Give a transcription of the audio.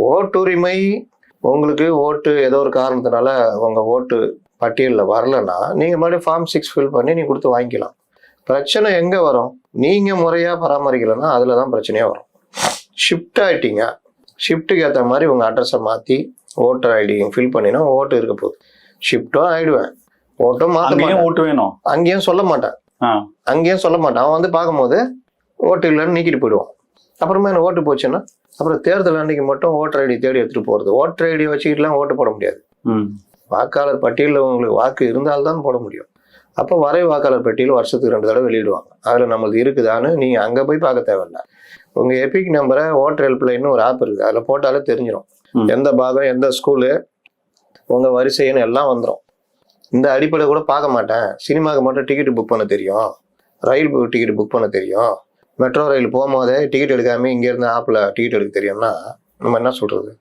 ஓட்டுரிமை உங்களுக்கு ஓட்டு ஏதோ ஒரு காரணத்தினால உங்கள் ஓட்டு பட்டியலில் வரலன்னா நீங்கள் மறுபடியும் ஃபார்ம் 6 ஃபில் பண்ணி நீங்கள் கொடுத்து வாங்கிக்கலாம். பிரச்சனை எங்கே வரும்? நீங்கள் முறையாக பராமரிக்கலைன்னா அதில் தான் பிரச்சனையாக வரும். ஷிஃப்ட் ஆகிட்டீங்க, ஷிஃப்ட்டுக்கு ஏற்ற மாதிரி உங்கள் அட்ரஸை மாற்றி ஓட்டர் ஐடி ஃபில் பண்ணினா ஓட்டு இருக்க போகுது. ஷிஃப்ட்டும் ஆகிடுவேன், ஓட்டும் மாற்ற ஓட்டு வேணும் அங்கேயும் சொல்ல மாட்டேன். அவன் வந்து பார்க்கும்போது ஓட்டு இல்லைன்னு நீக்கிட்டு போயிடுவான். அப்புறமா என்ன ஓட்டு போச்சுன்னா அப்புறம் தேர்தல் அன்னைக்கு மட்டும் ஓட்டர் ஐடி தேடி எடுத்துகிட்டு போகிறது. ஓட்டர் ஐடி வச்சுக்கிட்டுலாம் ஓட்டு போட முடியாது. வாக்காளர் பட்டியலில் உங்களுக்கு வாக்கு இருந்தால்தான் போட முடியும். அப்போ வரை வாக்காளர் பட்டியல் வருஷத்துக்கு 2 தடவை வெளியிடுவாங்க. அதில் நம்மளுக்கு இருக்குதான்னு நீங்கள் அங்கே போய் பார்க்க தேவையில்லை. உங்கள் எபிக் நம்பரை ஓட்டர் ஹெல்ப்லைன்னு ஒரு ஆப் இருக்குது, அதில் போட்டாலே தெரிஞ்சிடும். எந்த பாகம், எந்த ஸ்கூலு, உங்கள் வரிசைன்னு எல்லாம் வந்துடும். இந்த அடிப்படை கூட பார்க்க மாட்டேன், சினிமாவுக்கு மட்டும் டிக்கெட் புக் பண்ண தெரியும், ரயில் டிக்கெட் புக் பண்ண தெரியும், மெட்ரோ ரயில் போகும்போதே டிக்கெட் எடுக்காமல் இங்கேருந்து ஆப்பில் டிக்கெட் எடுக்க தெரியும்னா நம்ம என்ன சொல்கிறது?